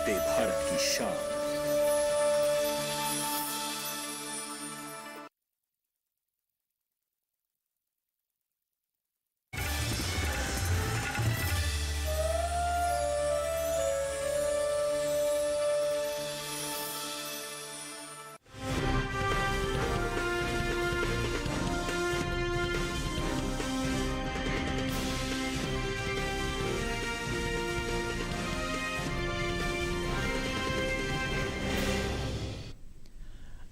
छोटे भारत की शान।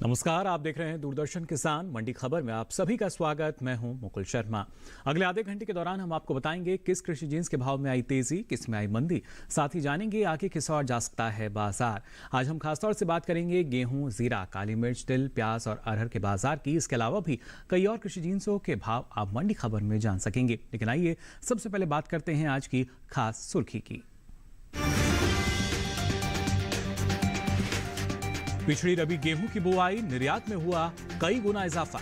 नमस्कार, आप देख रहे हैं दूरदर्शन किसान मंडी खबर में आप सभी का स्वागत। मैं हूं मुकुल शर्मा। अगले आधे घंटे के दौरान हम आपको बताएंगे किस कृषि जिन्स के भाव में आई तेजी, किस में आई मंदी। साथ ही जानेंगे आगे किस ओर जा सकता है बाजार। आज हम खासतौर से बात करेंगे गेहूं, जीरा, काली मिर्च, तिल, प्याज और अरहर के बाजार की। इसके अलावा भी कई और कृषि जिन्सों के भाव आप मंडी खबर में जान सकेंगे। लेकिन आइए सबसे पहले बात करते हैं आज की खास सुर्खी की। पिछड़ी रबी गेहूं की बुआई, निर्यात में हुआ कई गुना इजाफा।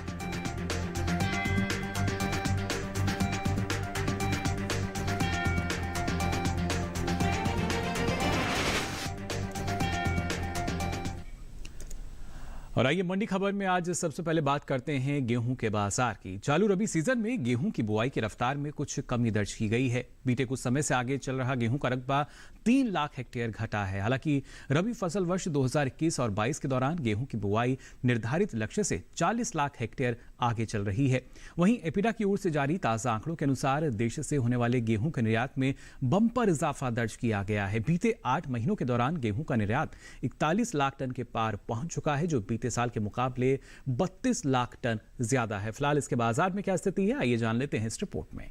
और आइए मंडी खबर में आज सबसे पहले बात करते हैं गेहूं के बाजार की। चालू रबी सीजन में गेहूं की बुआई की रफ्तार में कुछ कमी दर्ज की गई है। बीते कुछ समय से आगे चल रहा गेहूं का रकबा 3 लाख हेक्टेयर घटा है। हालांकि रबी फसल वर्ष 2021 और 22 के दौरान गेहूं की बुआई निर्धारित लक्ष्य से 40 लाख हेक्टेयर आगे चल रही है। वहीं एपिडा की ओर से जारी ताजा आंकड़ों के अनुसार देश से होने वाले गेहूं के निर्यात में बंपर इजाफा दर्ज किया गया है। बीते 8 महीनों के दौरान गेहूं का निर्यात 41 लाख टन के पार पहुंच चुका है, जो बीते साल के मुकाबले 32 लाख टन ज्यादा है। फिलहाल इसके बाजार में क्या स्थिति है, आइए जान लेते हैं इस रिपोर्ट में।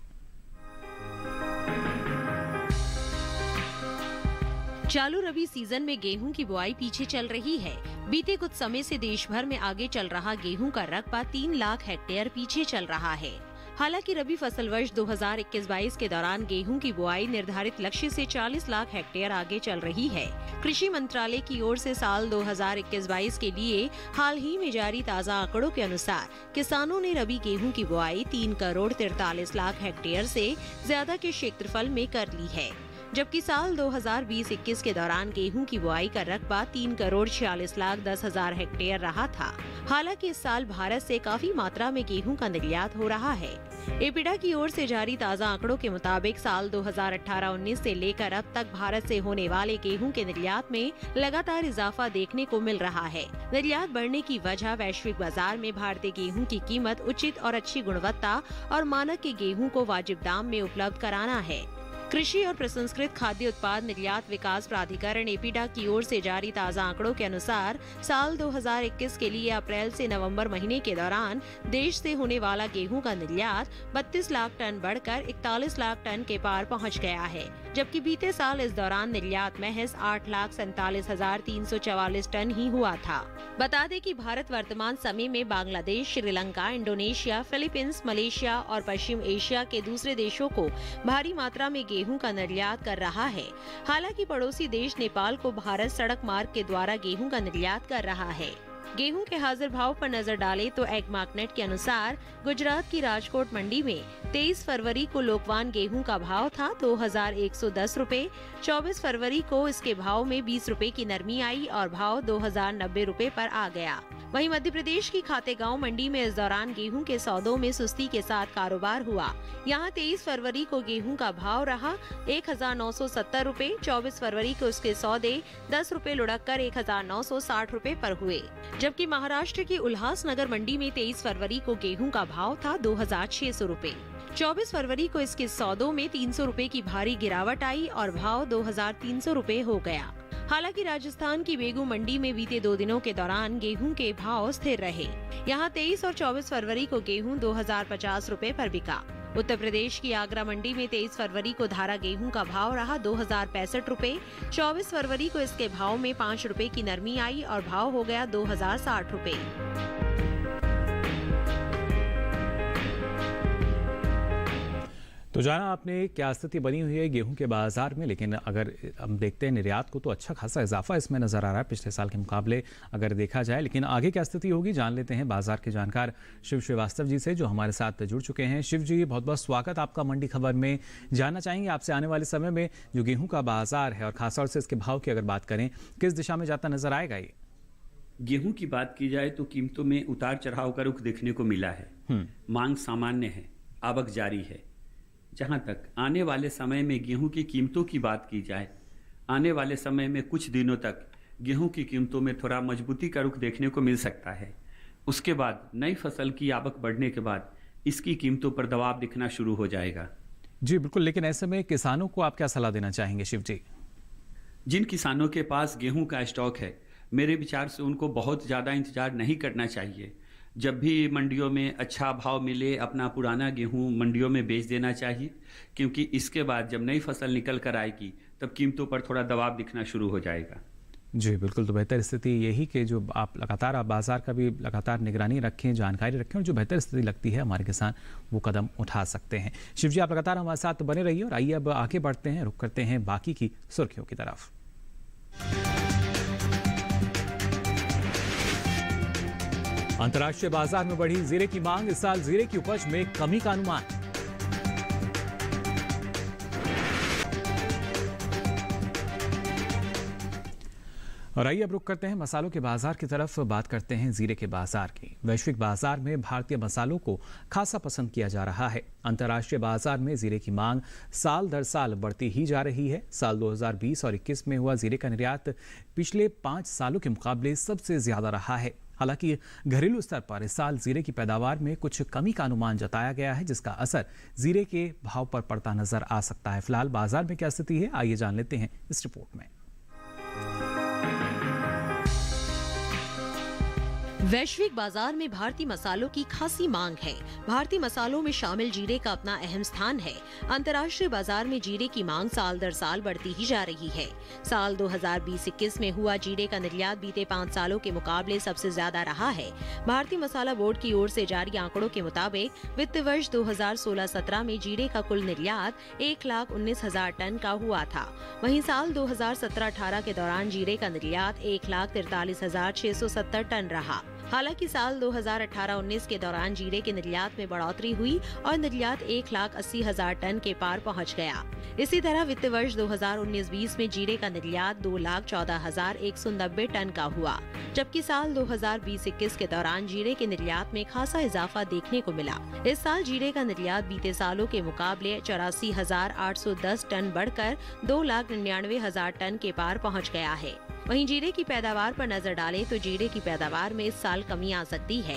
चालू रबी सीजन में गेहूं की बुआई पीछे चल रही है। बीते कुछ समय से देश भर में आगे चल रहा गेहूं का रकबा 3 लाख हेक्टेयर पीछे चल रहा है। हालांकि रबी फसल वर्ष 2021-22 के दौरान गेहूं की बुआई निर्धारित लक्ष्य से 40 लाख हेक्टेयर आगे चल रही है। कृषि मंत्रालय की ओर से साल 2021-22 के लिए हाल ही में जारी ताजा आंकड़ों के अनुसार किसानों ने रबी गेहूं की बुआई 3 करोड़ 43 लाख हेक्टेयर से ज्यादा के क्षेत्रफल में कर ली है, जबकि साल 2020-21 के दौरान गेहूं की बुआई का रकबा 3 करोड़ 46 लाख 10 हजार हेक्टेयर रहा था। हालांकि इस साल भारत से काफी मात्रा में गेहूं का निर्यात हो रहा है। एपिडा की ओर से जारी ताजा आंकड़ों के मुताबिक साल 2018-19 से लेकर अब तक भारत से होने वाले गेहूं के निर्यात में लगातार इजाफा देखने को मिल रहा है। निर्यात बढ़ने की वजह वैश्विक बाजार में भारतीय गेहूं की कीमत उचित और अच्छी गुणवत्ता और मानक के गेहूं को वाजिब दाम में उपलब्ध कराना है। कृषि और प्रसंस्कृत खाद्य उत्पाद निर्यात विकास प्राधिकरण एपिडा की ओर से जारी ताजा आंकड़ों के अनुसार साल 2021 के लिए अप्रैल से नवंबर महीने के दौरान देश से होने वाला गेहूं का निर्यात 32 लाख टन बढ़कर 41 लाख टन के पार पहुंच गया है, जबकि बीते साल इस दौरान निर्यात महज 8,47,344 टन ही हुआ था। बता दें कि भारत वर्तमान समय में Bangladesh, Sri Lanka, Indonesia, Philippines, Malaysia और पश्चिम एशिया के दूसरे देशों को भारी मात्रा में गेहूं का निर्यात कर रहा है। हालांकि पड़ोसी देश नेपाल को भारत सड़क मार्ग के द्वारा गेहूं का निर्यात कर रहा है। गेहूं के हाजिर भाव पर नजर डालें तो एग्मार्कनेट के अनुसार गुजरात की राजकोट मंडी में 23 फरवरी को लोकवान गेहूं का भाव था 2110 रुपए। 24 फरवरी को इसके भाव में 20 रुपए की नरमी आई और भाव 2090 रुपए पर आ गया। वहीं मध्य प्रदेश की खातेगांव मंडी में इस दौरान गेहूं के सौदों में सुस्ती के साथ कारोबार हुआ। यहां 23 फरवरी को गेहूं का भाव रहा 1970 रुपए। 24 फरवरी को इसके सौदे 10 रुपए लुढ़क कर 1960 रुपए पर हुए, जबकि महाराष्ट्र की उल्हासनगर मंडी में 23 फरवरी को गेहूं का भाव था 2600 रुपए। 24 फरवरी को इसके सौदों में 300 रुपए की भारी गिरावट आई और भाव 2300 रुपए हो गया। हालांकि राजस्थान की बेगू मंडी में बीते 2 दिनों के दौरान गेहूं के भाव स्थिर रहे। यहां 23 और 24 फरवरी को गेहूं 2050 रुपए पर बिका। उत्तर प्रदेश की आगरा मंडी में 23 फरवरी को धारा गेहूं का भाव रहा 2065 रुपए। 24 फरवरी को इसके भाव में 5 रुपए की नरमी आई और भाव हो गया 2060 रुपए। तो जाना आपने क्या स्थिति बनी हुई है गेहूं के बाजार में, लेकिन अगर हम देखते हैं निर्यात को तो अच्छा खासा इजाफा इसमें नजर आ रहा है पिछले साल के मुकाबले अगर देखा जाए। लेकिन आगे क्या स्थिति होगी जान लेते हैं बाजार के जानकार शिव श्रीवास्तव जी से, जो हमारे साथ जुड़ चुके हैं। शिव जी, बहुत बहुत स्वागत आपका मंडी खबर में। जानना चाहेंगे आपसे आने वाले समय में जो गेहूं का बाजार है और खासतौर से इसके भाव की अगर बात करें, किस दिशा में जाता नजर आएगा ये? गेहूं की बात की जाए तो कीमतों में उतार चढ़ाव का रुख देखने को मिला है। मांग सामान्य है, आवक जारी है। जहां तक आने वाले समय में गेहूं की कीमतों की बात की जाए, आने वाले समय में कुछ दिनों तक गेहूं की कीमतों में थोड़ा मजबूती का रुख देखने को मिल सकता है। उसके बाद नई फसल की आवक बढ़ने के बाद इसकी कीमतों पर दबाव दिखना शुरू हो जाएगा। जी बिल्कुल, लेकिन ऐसे में किसानों को आप क्या सलाह देना चाहेंगे शिव जी? जिन किसानों के पास गेहूं का स्टॉक है, मेरे विचार से उनको बहुत ज़्यादा इंतजार नहीं करना चाहिए। जब भी मंडियों में अच्छा भाव मिले अपना पुराना गेहूं मंडियों में बेच देना चाहिए, क्योंकि इसके बाद जब नई फसल निकल कर आएगी तब कीमतों पर थोड़ा दबाव दिखना शुरू हो जाएगा। जी बिल्कुल, तो बेहतर स्थिति यही कि जो आप लगातार बाजार का भी लगातार निगरानी रखें, जानकारी रखें और जो बेहतर स्थिति लगती है हमारे किसान वो कदम उठा सकते हैं। शिव जी, आप लगातार हमारे साथ बने रहिए और आइए अब आगे बढ़ते हैं, रुख करते हैं बाकी की सुर्खियों की तरफ। अंतर्राष्ट्रीय बाजार में बढ़ी जीरे की मांग, इस साल जीरे की उपज में कमी का अनुमान। और आइए अब रुक करते हैं मसालों के बाजार की तरफ, बात करते हैं जीरे के बाजार की। वैश्विक बाजार में भारतीय मसालों को खासा पसंद किया जा रहा है। अंतर्राष्ट्रीय बाजार में जीरे की मांग साल दर साल बढ़ती ही जा रही है। साल 2020 और 21 में हुआ जीरे का निर्यात पिछले 5 सालों के मुकाबले सबसे ज्यादा रहा है। हालांकि घरेलू स्तर पर इस साल जीरे की पैदावार में कुछ कमी का अनुमान जताया गया है, जिसका असर जीरे के भाव पर पड़ता नजर आ सकता है। फिलहाल बाजार में क्या स्थिति है, आइए जान लेते हैं इस रिपोर्ट में। वैश्विक बाजार में भारतीय मसालों की खासी मांग है। भारतीय मसालों में शामिल जीरे का अपना अहम स्थान है। अंतर्राष्ट्रीय बाजार में जीरे की मांग साल दर साल बढ़ती ही जा रही है। साल 2020-21 में हुआ जीरे का निर्यात बीते 5 सालों के मुकाबले सबसे ज्यादा रहा है। भारतीय मसाला बोर्ड की ओर से जारी आंकड़ों के मुताबिक वित्त वर्ष 2016-17 में जीरे का कुल निर्यात 1,19,000 टन का हुआ था। वहीं साल 2017-18 के दौरान जीरे का निर्यात 1,43,670 टन रहा। हालांकि साल 2018-19 के दौरान जीरे के निर्यात में बढ़ोतरी हुई और निर्यात 1,80,000 टन के पार पहुंच गया। इसी तरह वित्त वर्ष 2019-20 में जीरे का निर्यात 2,14,190 टन का हुआ, जबकि साल 2020-21 के दौरान जीरे के निर्यात में खासा इजाफा देखने को मिला। इस साल जीरे का निर्यात बीते सालों के मुकाबले 84,810 टन बढ़कर 2,99,000 टन के पार पहुँच गया है। वहीं जीरे की पैदावार पर नजर डालें तो जीरे की पैदावार में इस साल कमी आ सकती है।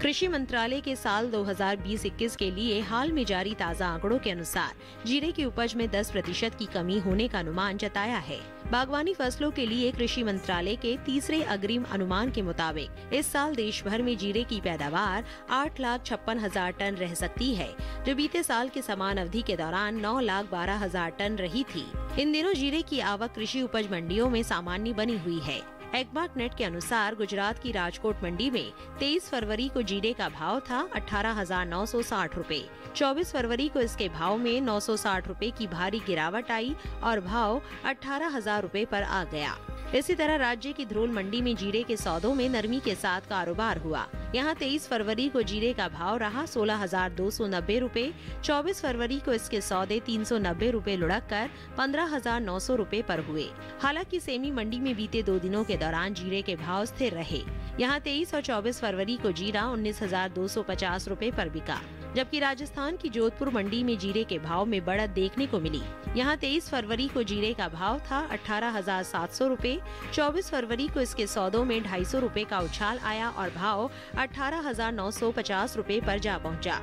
कृषि मंत्रालय के साल 2020-21 के लिए हाल में जारी ताज़ा आंकड़ों के अनुसार जीरे की उपज में 10% की कमी होने का अनुमान जताया है। बागवानी फसलों के लिए कृषि मंत्रालय के तीसरे अग्रिम अनुमान के मुताबिक इस साल देश भर में जीरे की पैदावार 8,56,000 टन रह सकती है, जो बीते साल के समान अवधि के दौरान 9,12,000 टन रही थी। इन दिनों जीरे की आवक कृषि उपज मंडियों में सामान्य बनी हुई है। एग्मार्क नेट के अनुसार गुजरात की राजकोट मंडी में 23 फरवरी को जीरे का भाव था 18,960 रुपए। 24 फरवरी को इसके भाव में 960 रुपए की भारी गिरावट आई और भाव 18,000 रुपए पर आ गया। इसी तरह राज्य की ध्रोल मंडी में जीरे के सौदों में नरमी के साथ कारोबार हुआ। यहाँ 23 फरवरी को जीरे का भाव रहा 16,290 रुपए। 24 फरवरी को इसके सौदे 390 रुपए लुढ़क कर 15,900 रुपए पर हुए। हालांकि सेमी मंडी में बीते 2 दिनों के दौरान जीरे के भाव स्थिर रहे। यहाँ 23 और 24 फरवरी को जीरा 19,250 रुपए पर बिका, जबकि राजस्थान की जोधपुर मंडी में जीरे के भाव में बढ़त देखने को मिली। यहाँ 23 फरवरी को जीरे का भाव था 18,700 रुपए। 24 फरवरी को इसके सौदों में 250 रुपए का उछाल आया और भाव 18,950 रुपए पर जा पहुँचा।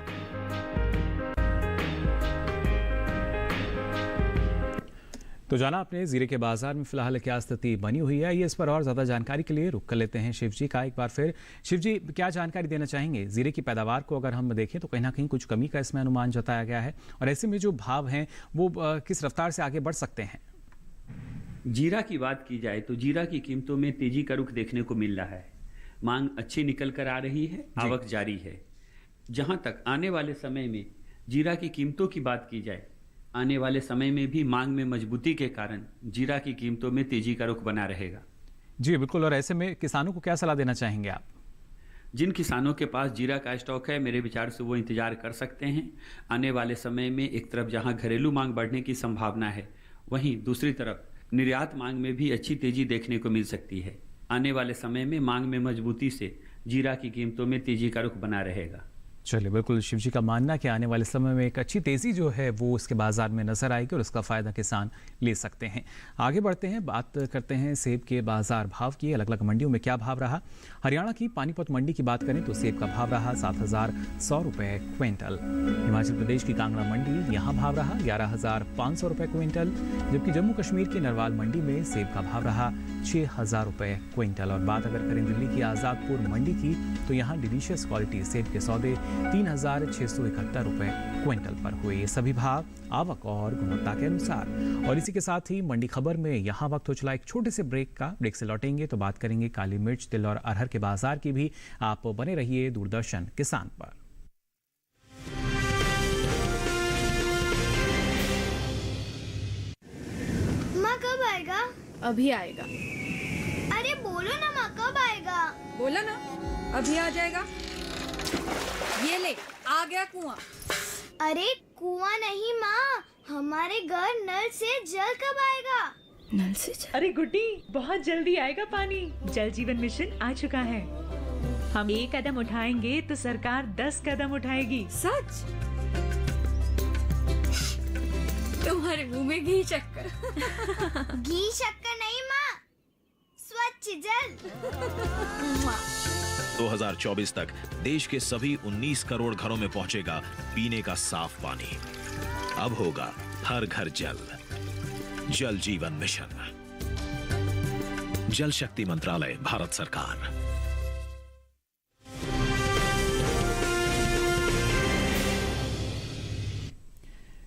तो जाना आपने जीरे के बाजार में फिलहाल क्या स्थिति बनी हुई है, ये इस पर और ज्यादा जानकारी के लिए रुक कर लेते हैं शिव जी का एक बार फिर। शिव जी, क्या जानकारी देना चाहेंगे? जीरे की पैदावार को अगर हम देखें तो कहीं ना कहीं कुछ कमी का इसमें अनुमान जताया गया है, और ऐसे में जो भाव हैं वो किस रफ्तार से आगे बढ़ सकते हैं? जीरा की बात की जाए तो जीरा की कीमतों में तेजी का रुख देखने को मिल रहा है। मांग अच्छी निकल कर आ रही है, आवक जारी है। जहां तक आने वाले समय में जीरा की कीमतों की बात की जाए, आने वाले समय में भी मांग में मजबूती के कारण जीरा की कीमतों में तेजी का रुख बना रहेगा। जी बिल्कुल, और ऐसे में किसानों को क्या सलाह देना चाहेंगे आप? जिन किसानों के पास जीरा का स्टॉक है, मेरे विचार से वो इंतजार कर सकते हैं। आने वाले समय में एक तरफ जहां घरेलू मांग बढ़ने की संभावना है, वहीं दूसरी तरफ निर्यात मांग में भी अच्छी तेजी देखने को मिल सकती है। आने वाले समय में मांग में मजबूती से जीरा की कीमतों में तेजी का रुख बना रहेगा। चलिए, बिल्कुल शिव जी का मानना कि आने वाले समय में एक अच्छी तेजी जो है वो उसके बाजार में नजर आएगी और उसका फायदा किसान ले सकते हैं। आगे बढ़ते हैं, बात करते हैं सेब के बाजार भाव की। अलग अलग मंडियों में क्या भाव रहा। हरियाणा की पानीपत मंडी की बात करें तो सेब का भाव रहा 7,100 रुपये क्विंटल। हिमाचल प्रदेश की कांगड़ा मंडी, यहाँ भाव रहा 11,500 रुपये क्विंटल। जबकि जम्मू कश्मीर की नरवाल मंडी में सेब का भाव रहा 6,000 रुपये क्विंटल। और बात अगर करें दिल्ली की आज़ादपुर मंडी की तो यहाँ डिलीशियस क्वालिटी सेब के सौदे 3,671 रुपये क्विंटल पर हुए। ये सभी भाव आवक और गुणवत्ता के अनुसार। और इसी के साथ ही मंडी खबर में यहाँ वक्त हो चला एक छोटे से ब्रेक का। ब्रेक से लौटेंगे तो बात करेंगे काली मिर्च, तिल और अरहर के बाजार की भी। आप बने रहिए दूरदर्शन किसान पर। माँ कब आएगा? अभी आएगा। अरे बोलो ना माँ, कब आएगा? बोला ना, अभी आ जाएगा। ये ले, आ गया कुआं। अरे कुआं नहीं माँ, हमारे घर नल से जल कब आएगा? नल से जल? अरे गुड्डी, बहुत जल्दी आएगा पानी। जल जीवन मिशन आ चुका है। हम एक कदम उठाएंगे तो सरकार 10 कदम उठाएगी। सच? तुम्हारे मुंह में घी शक्कर। घी शक्कर नहीं माँ, स्वच्छ जल। 2024 तक देश के सभी 19 करोड़ घरों में पहुंचेगा पीने का साफ पानी। अब होगा हर घर जल। जल जीवन मिशन, जल शक्ति मंत्रालय, भारत सरकार।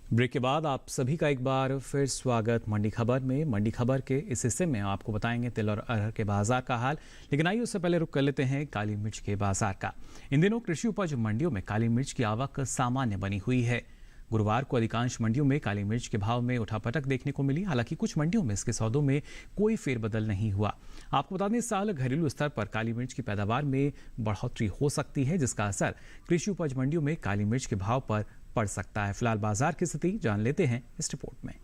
ब्रेक के बाद आप सभी का एक बार फिर स्वागत मंडी खबर में। मंडी खबर के इस हिस्से में आपको बताएंगे तिल और अरहर के बाजार का हाल, लेकिन आइए उससे पहले रुक कर लेते हैं काली मिर्च के बाजार का। इन दिनों कृषि उपज मंडियों में काली मिर्च की आवक सामान्य बनी हुई है। गुरुवार को अधिकांश मंडियों में काली मिर्च के भाव में उठापटक देखने को मिली। हालांकि कुछ मंडियों में इसके सौदों में कोई फेरबदल नहीं हुआ। आपको बता दें, इस साल घरेलू स्तर पर काली मिर्च की पैदावार में बढ़ोतरी हो सकती है, जिसका असर कृषि उपज मंडियों में काली मिर्च के भाव पर पड़ सकता है। फिलहाल बाजार की स्थिति जान लेते हैं इस रिपोर्ट में।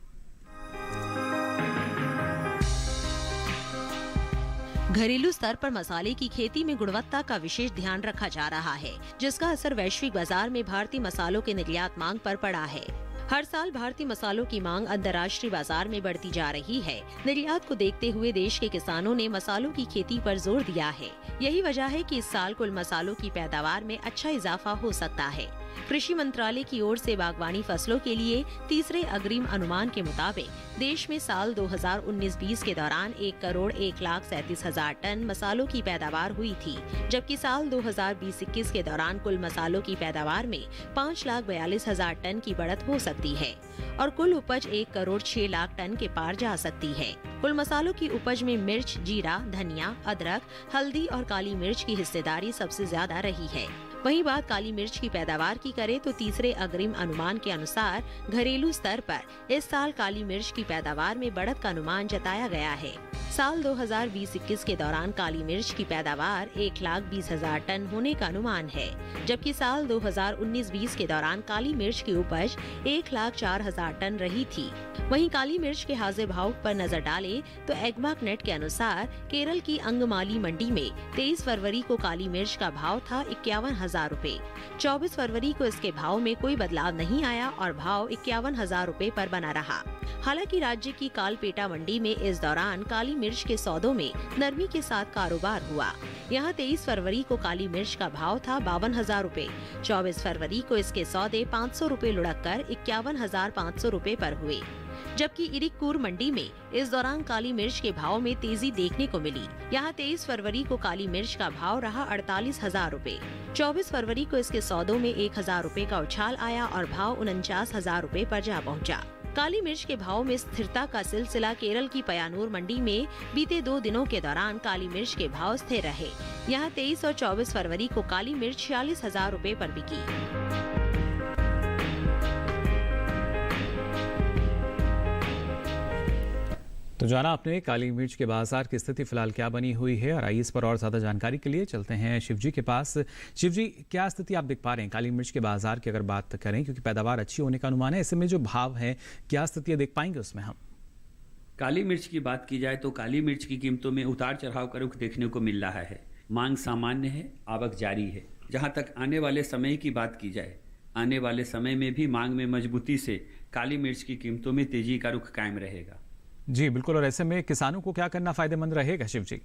घरेलू स्तर पर मसाले की खेती में गुणवत्ता का विशेष ध्यान रखा जा रहा है, जिसका असर वैश्विक बाजार में भारतीय मसालों के निर्यात मांग पर पड़ा है। हर साल भारतीय मसालों की मांग अंतर्राष्ट्रीय बाजार में बढ़ती जा रही है। निर्यात को देखते हुए देश के किसानों ने मसालों की खेती पर जोर दिया है। यही वजह है कि इस साल कुल मसालों की पैदावार में अच्छा इजाफा हो सकता है। कृषि मंत्रालय की ओर से बागवानी फसलों के लिए तीसरे अग्रिम अनुमान के मुताबिक देश में साल 2019-20 के दौरान 1,01,37,000 टन मसालों की पैदावार हुई थी, जबकि साल 2020-21 के दौरान कुल मसालों की पैदावार में 5,42,000 टन की बढ़त हो सकती है और कुल उपज 1,06,00,000 टन के पार जा सकती है। कुल मसालों की उपज में मिर्च, जीरा, धनिया, अदरक, हल्दी और काली मिर्च की हिस्सेदारी सबसे ज्यादा रही है। वहीं बात काली मिर्च की पैदावार की करें तो तीसरे अग्रिम अनुमान के अनुसार घरेलू स्तर पर इस साल काली मिर्च की पैदावार में बढ़त का अनुमान जताया गया है। साल 2020-21 के दौरान काली मिर्च की पैदावार 1,20,000 टन होने का अनुमान है, जबकि साल 2019-20 के दौरान काली मिर्च की उपज 1,04,000 टन रही थी। वहीं काली मिर्च के हाजिर भाव पर नजर डालें तो एग्मार्क नेट के अनुसार केरल की अंगमाली मंडी में 23 फरवरी को काली मिर्च का भाव था 51,000 रुपए। 24 फरवरी को इसके भाव में कोई बदलाव नहीं आया और भाव 51,000 रुपए पर बना रहा। हालांकि राज्य की कालपेटा मंडी में इस दौरान काली मिर्च के सौदों में नरमी के साथ कारोबार हुआ। यहां 23 फरवरी को काली मिर्च का भाव था 52,000 रुपए। 24 फरवरी को इसके सौदे 500 रुपए लुढ़क कर 51,500 रुपए पर हुए। जबकि इरिक्कूर मंडी में इस दौरान काली मिर्च के भाव में तेजी देखने को मिली। यहाँ 23 फरवरी को काली मिर्च का भाव रहा 48,000 रुपए। 24 फरवरी को इसके सौदों में 1,000 रुपए का उछाल आया और भाव 49,000 रुपए पर जा पहुँचा। काली मिर्च के भाव में स्थिरता का सिलसिला केरल की पयानूर मंडी में बीते 2 दिनों के दौरान काली मिर्च के भाव स्थिर रहे। यहाँ 23 और 24 फरवरी को काली मिर्च 46,000 रुपए पर बिकी। तो जाना आपने काली मिर्च के बाजार की स्थिति फिलहाल क्या बनी हुई है, और आइए इस पर और ज़्यादा जानकारी के लिए चलते हैं शिवजी के पास। शिवजी, क्या स्थिति आप देख पा रहे हैं काली मिर्च के बाजार की अगर बात करें, क्योंकि पैदावार अच्छी होने का अनुमान है, ऐसे में जो भाव है क्या स्थिति देख पाएंगे उसमें हम? काली मिर्च की बात की जाए तो काली मिर्च की कीमतों में उतार चढ़ाव का रुख देखने को मिल रहा है। मांग सामान्य है, आवक जारी है। जहां तक आने वाले समय की बात की जाए, आने वाले समय में भी मांग में मजबूती से काली मिर्च की कीमतों में तेजी का रुख कायम रहेगा। जी बिल्कुल, और ऐसे में किसानों को क्या करना फायदेमंद रहेगा शिव जी?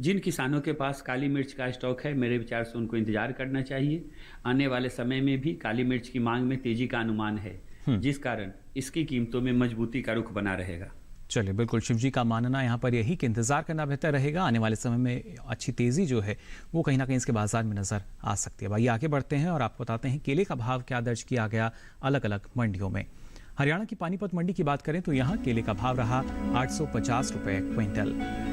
जिन किसानों के पास काली मिर्च का स्टॉक है, मेरे विचार से उनको इंतजार करना चाहिए। आने वाले समय में भी काली मिर्च की मांग में तेजी का अनुमान है, जिस कारण इसकी कीमतों में मजबूती का रुख बना रहेगा। चलिए, बिल्कुल शिव जी का मानना यहाँ पर यही कि इंतजार करना बेहतर रहेगा। आने वाले समय में अच्छी तेजी जो है वो कहीं ना कहीं इसके बाजार में नजर आ सकती है। भाई आगे बढ़ते हैं और आपको बताते हैं केले का भाव क्या दर्ज किया गया अलग अलग मंडियों में। हरियाणा की पानीपत मंडी की बात करें तो यहाँ केले का भाव रहा 850 रुपए क्विंटल।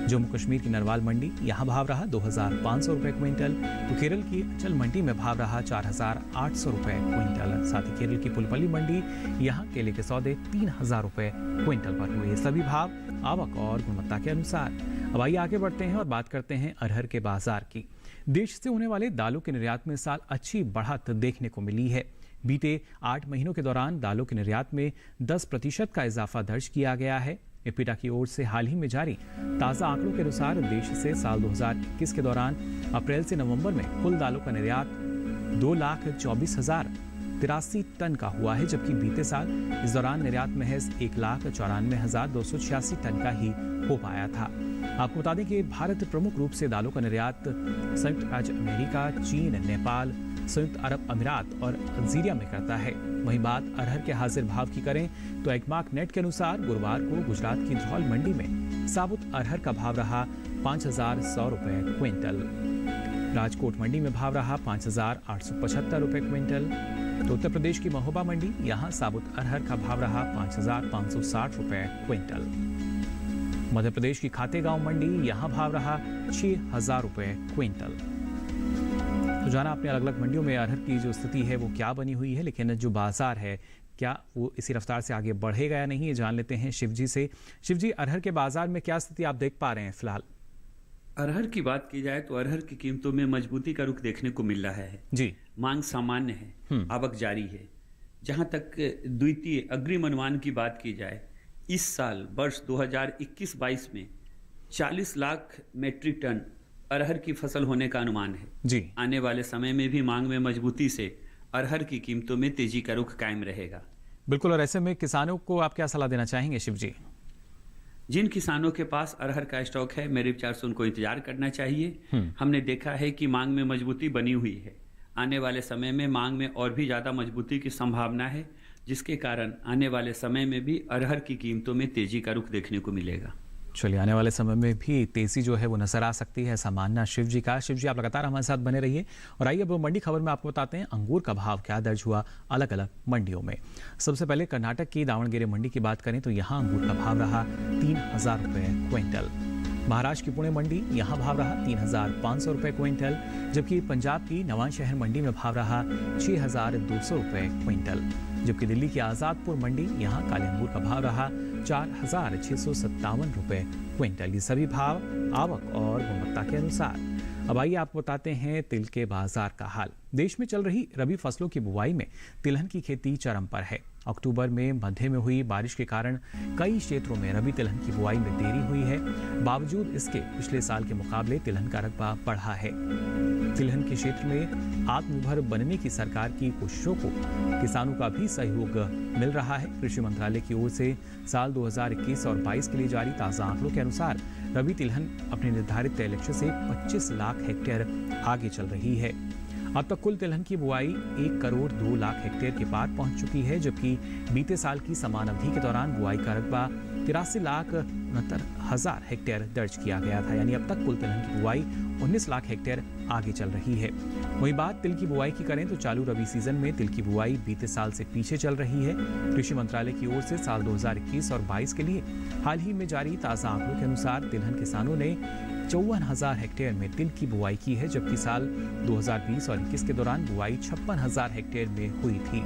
जम्मू कश्मीर की नरवाल मंडी यहाँ भाव रहा 2500 रुपए क्विंटल। तो केरल की अचल मंडी में भाव रहा 4800 रुपए क्विंटल। साथ ही केरल की पुलपल्ली मंडी यहाँ केले के सौदे 3000 रुपए क्विंटल पर हुए। सभी भाव आवक और गुणवत्ता के अनुसार। अब आइए आगे बढ़ते हैं और बात करते हैं अरहर के बाजार की। देश से होने वाले दालों के निर्यात में इस साल अच्छी बढ़त देखने को मिली है। बीते 8 महीनों के दौरान दालों के निर्यात में 10% का इजाफा दर्ज किया गया है। इपिडा की ओर से हाल ही में जारी ताज़ा आंकड़ों के अनुसार देश से साल 2021 के दौरान अप्रैल से नवंबर में कुल दालों का निर्यात 2,24,083 टन का हुआ है, जबकि बीते साल इस दौरान निर्यात महज 1,94,286 टन का ही हो पाया था। आपको बता दें कि भारत प्रमुख रूप से दालों का निर्यात संयुक्त राज्य अमेरिका, चीन, नेपाल, संयुक्त अरब अमीरात और अल्जीरिया में करता है। वहीं बात अरहर के हाजिर भाव की करें तो एकमार्क नेट के अनुसार गुरुवार को गुजरात की धौल मंडी में साबुत अरहर का भाव रहा 5,100 रुपए क्विंटल। राजकोट मंडी में भाव रहा 5,875 रुपए क्विंटल। तो उत्तर प्रदेश की महोबा मंडी यहाँ साबुत अरहर का भाव रहा 5,560 रुपए क्विंटल। मध्य प्रदेश की खातेगांव मंडी यहाँ भाव रहा 6,000 रुपए क्विंटल। तो जाना आपने अलग अलग मंडियों में अरहर की जो स्थिति है वो क्या बनी हुई है, लेकिन जो बाजार है क्या वो इसी रफ्तार से आगे बढ़ेगा या नहीं, ये जान लेते हैं शिवजी से। शिवजी, अरहर के बाजार में क्या स्थिति आप देख पा रहे हैं फिलहाल? अरहर की बात की जाए तो अरहर की कीमतों में मजबूती का रुख देखने को मिल रहा है जी। मांग सामान्य है, आवक जारी है। जहां तक द्वितीय अग्रिम अनुमान की बात की जाए, इस साल वर्ष 2021-22 में 40 लाख मीट्रिक टन अरहर की फसल होने का अनुमान है जी। आने वाले समय में भी मांग में मजबूती से अरहर की कीमतों में तेजी का रुख कायम रहेगा। बिल्कुल, और ऐसे में किसानों को आप क्या सलाह देना चाहेंगे शिव जी? जिन किसानों के पास अरहर का स्टॉक है, मेरे विचार से उनको इंतजार करना चाहिए। हमने देखा है कि मांग में मजबूती बनी हुई है। आने वाले समय में मांग में और भी ज्यादा मजबूती की संभावना है, जिसके कारण आने वाले समय में भी अरहर की कीमतों में तेजी का रुख देखने को मिलेगा। चलिए, आने वाले समय में भी तेजी जो है वो नजर आ सकती है, ऐसा मानना शिव जी का। शिव जी, आप लगातार हमारे साथ बने रहिए और आइए अब मंडी खबर में आपको बताते हैं अंगूर का भाव क्या दर्ज हुआ अलग अलग मंडियों में। सबसे पहले कर्नाटक की दावणगेरे मंडी की बात करें तो यहाँ अंगूर का भाव रहा 3,000 रुपए क्विंटल। महाराष्ट्र की पुणे मंडी यहाँ भाव रहा 3,500 रुपए क्विंटल, जबकि पंजाब की नवांशहर मंडी में भाव रहा 6,200 रुपए क्विंटल। जबकि दिल्ली की आजादपुर मंडी यहाँ काले अंगूर का भाव रहा 4,657 रुपए क्विंटल। ये सभी भाव आवक और गुणवत्ता के अनुसार। अब आइए आपको बताते हैं तिल के बाजार का हाल। देश में चल रही रबी फसलों की बुआई में तिलहन की खेती चरम पर है। अक्टूबर में मध्य में हुई बारिश के कारण कई क्षेत्रों में रबी तिलहन की बुआई में देरी हुई है। बावजूद इसके पिछले साल के मुकाबले तिलहन का रकबा बढ़ा है। तिलहन के क्षेत्र में आत्मनिर्भर बनने की सरकार की कोशिशों को किसानों का भी सहयोग मिल रहा है। कृषि मंत्रालय की ओर से साल 2021 और 22 के लिए जारी ताज़ा आंकड़ों के अनुसार रबी तिलहन अपने निर्धारित तय लक्ष्य से 25 लाख हेक्टेयर आगे चल रही है। अब तक कुल तिलहन की बुआई 1 करोड़ 2 लाख हेक्टेयर के पार पहुंच चुकी है, जबकि बीते साल की समान अवधि के दौरान बुआई का रकबा 83,69,000 हेक्टेयर दर्ज किया गया था। यानी अब तक कुल तिलहन की बुआई 19 लाख हेक्टेयर आगे चल रही है। वहीं बात तिल की बुआई की करें तो चालू रबी सीजन में तिल की बुआई बीते साल से पीछे चल रही है। कृषि मंत्रालय की ओर से साल 2021 और 22 के लिए हाल ही में जारी ताज़ा आंकड़ों के अनुसार तिलहन किसानों ने 54,000 हेक्टेयर में तिल की बुआई की है, जबकि साल 2020 और 21 के दौरान बुआई 56,000 हेक्टेयर में हुई थी।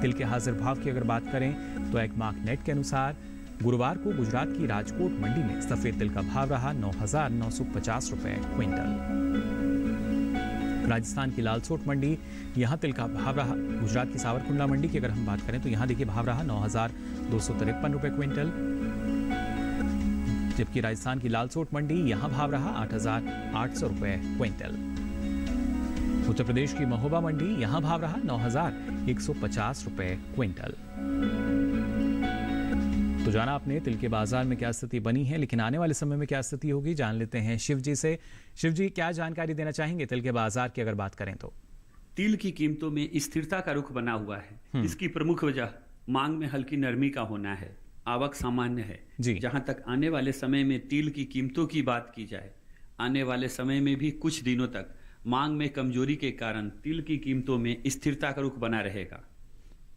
तिल के हाजिर भाव की अगर बात करें तो एकमार्क नेट के अनुसार गुरुवार को गुजरात की राजकोट मंडी में सफेद तिल का भाव रहा 9,950 रुपए क्विंटल। राजस्थान की लालसोट मंडी, यहां तिल का भाव रहा, गुजरात की सावरकुंडला मंडी की अगर हम बात करें तो यहां देखिए भाव रहा 9,253 रुपए क्विंटल, जबकि राजस्थान की लालसोट मंडी यहां भाव रहा 8,800 रुपए क्विंटल। उत्तर प्रदेश की महोबा मंडी यहां भाव रहा 9,150 रुपए क्विंटल। तो जाना आपने तिल के बाजार में क्या स्थिति बनी है, लेकिन आने वाले समय में क्या स्थिति होगी जान लेते हैं शिव जी से। शिव जी, क्या जानकारी देना चाहेंगे तिल के बाजार की अगर बात करें तो? तिल की कीमतों में स्थिरता का रुख बना हुआ है। इसकी प्रमुख वजह मांग में हल्की नरमी का होना है, आवक सामान्य है जी। जहां तक आने वाले समय में तिल की कीमतों की बात की जाए, आने वाले समय में भी कुछ दिनों तक मांग में कमजोरी के कारण तिल की कीमतों में स्थिरता का रुख बना रहेगा।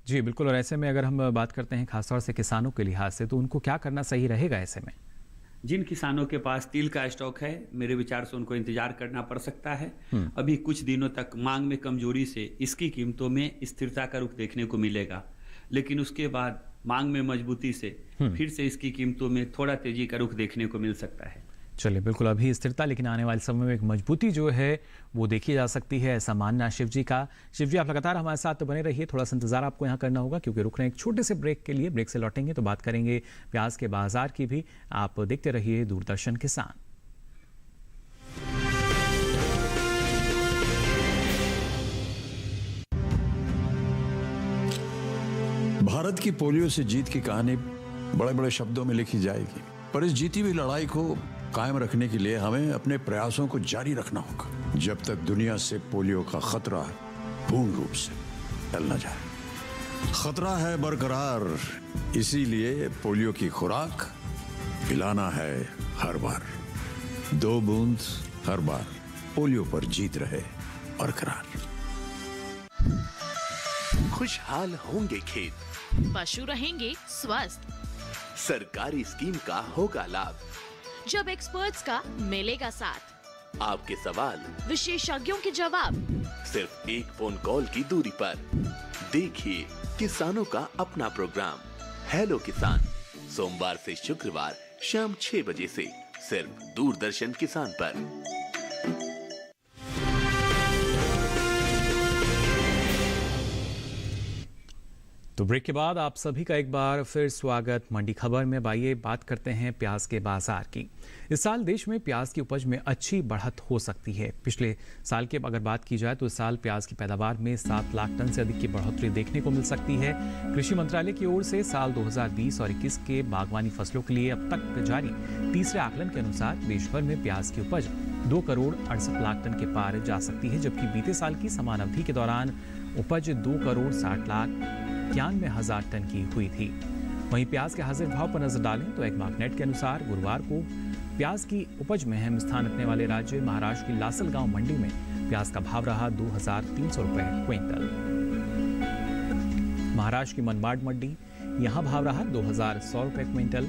जी बिल्कुल, और ऐसे में अगर हम बात करते हैं खासतौर से किसानों के लिहाज से, तो उनको क्या करना सही रहेगा ऐसे में? जिन किसानों के पास तिल का स्टॉक है, मेरे विचार से उनको इंतजार करना पड़ सकता है। अभी कुछ दिनों तक मांग में कमजोरी से इसकी कीमतों में स्थिरता का रुख देखने को मिलेगा, लेकिन उसके बाद मांग में मजबूती से फिर से इसकी कीमतों में थोड़ा तेजी का रुख देखने को मिल सकता है। चलिए, बिल्कुल अभी स्थिरता, लेकिन आने वाले समय में एक मजबूती जो है वो देखी जा सकती है, ऐसा मानना शिव जी का। शिव जी, आप लगातार हमारे साथ बने रहिए, थोड़ा सा इंतजार आपको यहाँ करना होगा क्योंकि रुक रहे हैं एक छोटे से ब्रेक के लिए। ब्रेक से लौटेंगे तो बात करेंगे प्याज के बाजार की भी। आप देखते रहिए दूरदर्शन किसान। भारत की पोलियो से जीत की कहानी बड़े बड़े शब्दों में लिखी जाएगी, पर इस जीती हुई लड़ाई को कायम रखने के लिए हमें अपने प्रयासों को जारी रखना होगा जब तक दुनिया से पोलियो का खतरा पूर्ण रूप से टल न जाए। खतरा है बरकरार, इसीलिए पोलियो की खुराक पिलाना है हर बार। 2 बूंद हर बार, पोलियो पर जीत रहे बरकरार। खुशहाल होंगे खेत, पशु रहेंगे स्वस्थ, सरकारी स्कीम का होगा लाभ, जब एक्सपर्ट्स का मिलेगा साथ। आपके सवाल, विशेषज्ञों के जवाब, सिर्फ एक फोन कॉल की दूरी पर। देखिए किसानों का अपना प्रोग्राम हेलो किसान, सोमवार से शुक्रवार शाम 6 बजे से सिर्फ दूरदर्शन किसान पर। तो ब्रेक के बाद आप सभी का एक बार फिर स्वागत मंडी खबर में। आइए बात करते हैं प्याज के बाजार की। इस साल देश में प्याज की उपज में अच्छी बढ़त हो सकती है। पिछले साल की अगर बात की जाए तो इस साल प्याज की पैदावार में 7 लाख टन से अधिक की बढ़ोतरी देखने को मिल सकती है। कृषि मंत्रालय की ओर से साल 2020 और 21 के बागवानी फसलों के लिए अब तक जारी तीसरे आकलन के अनुसार देश भर में प्याज की उपज 2 करोड़ 68 लाख टन के पार जा सकती है, जबकि बीते साल की समान अवधि के दौरान उपज 2 करोड़ 60 लाख 91,000 टन की हुई थी। वहीं प्याज के हाजिर भाव पर नजर डालें तो एग्मार्कनेट के अनुसार गुरुवार को प्याज की उपज में अहम स्थान रखने वाले राज्य महाराष्ट्र की लासलगांव मंडी में प्याज का भाव रहा 2,300 रुपए क्विंटल। महाराष्ट्र की मनमाड मंडी यहां भाव रहा 2,100 रुपए क्विंटल,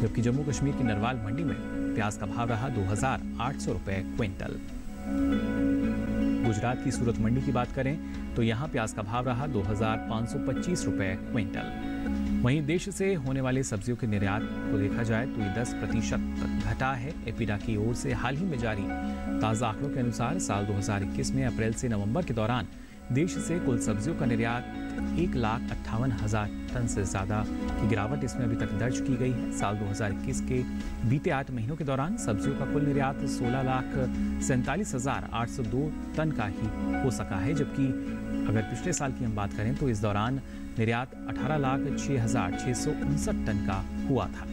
जबकि जम्मू कश्मीर की नरवाल मंडी में प्याज का भाव रहा 2,800 रुपए क्विंटल। गुजरात की सूरत मंडी की बात करें तो यहां प्याज का भाव रहा 2,525 रुपए क्विंटल। वहीं देश से होने वाले सब्जियों के निर्यात को देखा जाए तो ये 10% घटा है। एपीडा की ओर से हाल ही में जारी ताज़ा आंकड़ों के अनुसार साल 2021 में अप्रैल से नवंबर के दौरान देश से कुल सब्जियों का निर्यात 1,58,000 टन से ज्यादा की गिरावट इसमें अभी तक दर्ज की गई है। साल 2021 के बीते 8 महीनों के दौरान सब्जियों का कुल निर्यात 16,47,802 टन का ही हो सका है, जबकि अगर पिछले साल की हम बात करें तो इस दौरान निर्यात 18,06,659 टन का हुआ था।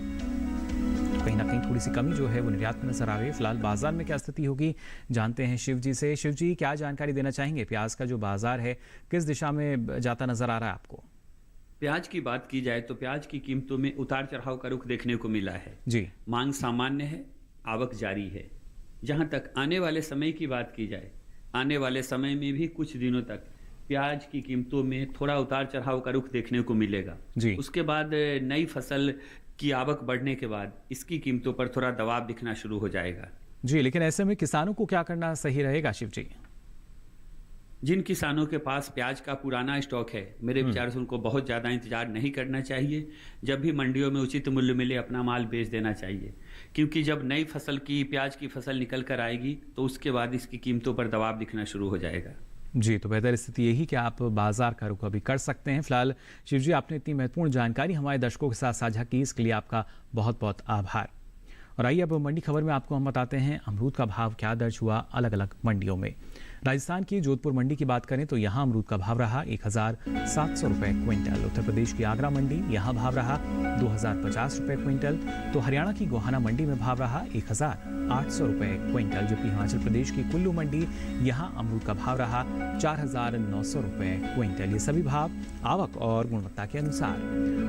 कहीं ना कहीं थोड़ी सी कमी जो है वो निर्यात में नजर आ रही है। फिलहाल बाजार में क्या स्थिति होगी जानते हैं शिव जी से। शिव जी, क्या जानकारी देना चाहेंगे? प्याज का जो बाजार है किस दिशा में जाता नजर आ रहा है आपको? प्याज की बात की जाए तो प्याज की कीमतों में उतार चढ़ाव का रुख देखने को मिला है जी। मांग सामान्य है, आवक जारी है। जहां तक आने वाले समय की बात की जाए, आने वाले समय में भी कुछ दिनों तक प्याज की कीमतों में थोड़ा उतार चढ़ाव का रुख देखने को मिलेगा जी। उसके बाद नई फसल की आवक बढ़ने के बाद इसकी कीमतों पर थोड़ा दबाव दिखना शुरू हो जाएगा जी। लेकिन ऐसे में किसानों को क्या करना सही रहेगा शिव जी? जिन किसानों के पास प्याज का पुराना स्टॉक है, मेरे विचार से उनको बहुत ज़्यादा इंतजार नहीं करना चाहिए। जब भी मंडियों में उचित मूल्य मिले अपना माल बेच देना चाहिए, क्योंकि जब नई फसल की प्याज की फसल निकल कर आएगी तो उसके बाद इसकी कीमतों पर दबाव दिखना शुरू हो जाएगा। जी, तो बेहतर स्थिति यही कि आप बाजार का रुख अभी कर सकते हैं। फिलहाल शिव जी, आपने इतनी महत्वपूर्ण जानकारी हमारे दर्शकों के साथ साझा की, इसके लिए आपका बहुत बहुत आभार। और आइए अब मंडी खबर में आपको हम बताते हैं अमरूद का भाव क्या दर्ज हुआ अलग अलग मंडियों में। राजस्थान की जोधपुर मंडी की बात करें तो यहाँ अमरूद का भाव रहा 1700 रुपये क्विंटल। उत्तर प्रदेश की आगरा मंडी यहाँ भाव रहा 2050 रुपये क्विंटल। तो हरियाणा की गोहाना मंडी में भाव रहा 1800 रुपये क्विंटल। जबकि हिमाचल प्रदेश की कुल्लू मंडी यहाँ अमरूद का भाव रहा 4900 रुपये क्विंटल। ये सभी भाव आवक और गुणवत्ता के अनुसार।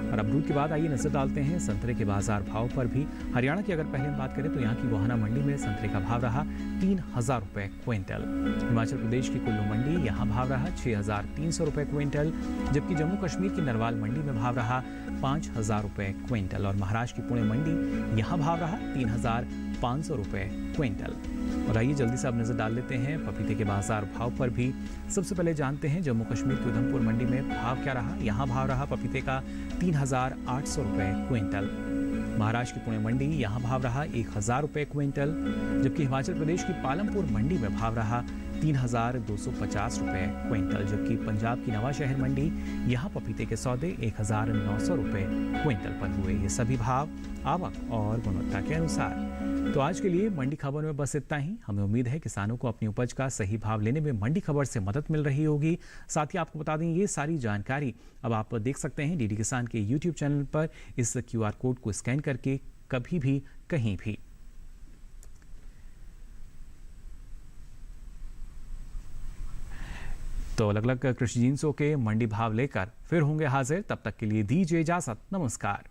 और अमरूद के बाद आइए नजर डालते हैं संतरे के बाजार भाव पर भी। हरियाणा की अगर पहले हम बात करें तो यहाँ की गोहाना मंडी में संतरे का भाव रहा 3000 रुपये क्विंटल। हिमाचल प्रदेश की कुल्लू मंडी यहाँ भाव रहा 6300 रुपये क्विंटल। जबकि जम्मू कश्मीर की नरवाल मंडी में भाव रहा 5000 रुपये क्विंटल। और महाराष्ट्र की पुणे मंडी यहाँ भाव रहा 3500 रुपये क्विंटल। और आइए जल्दी से अब नजर डाल लेते हैं पपीते के बाजार भाव पर भी। सबसे पहले जानते हैं जम्मू कश्मीर की उधमपुर मंडी में भाव क्या रहा। यहाँ भाव रहा पपीते का 3800 रुपये क्विंटल। महाराष्ट्र की पुणे मंडी यहाँ भाव रहा 1000 रुपये क्विंटल। जबकि हिमाचल प्रदेश की पालमपुर मंडी में भाव रहा 3250 रुपये क्विंटल। जबकि पंजाब की नवाशहर मंडी यहाँ पपीते के सौदे 1900 रुपये क्विंटल पर हुए। ये सभी भाव आवक और गुणवत्ता के अनुसार। तो आज के लिए मंडी खबर में बस इतना ही। हमें उम्मीद है किसानों को अपनी उपज का सही भाव लेने में मंडी खबर से मदद मिल रही होगी। साथ ही आपको बता दें ये सारी जानकारी अब आप देख सकते हैं डीडी किसान के यूट्यूब चैनल पर। इस QR कोड को स्कैन करके कभी भी कहीं भी। तो अलग अलग कृषि जिंसों के मंडी भाव लेकर फिर होंगे हाजिर। तब तक के लिए दीजिए इजाजत। नमस्कार।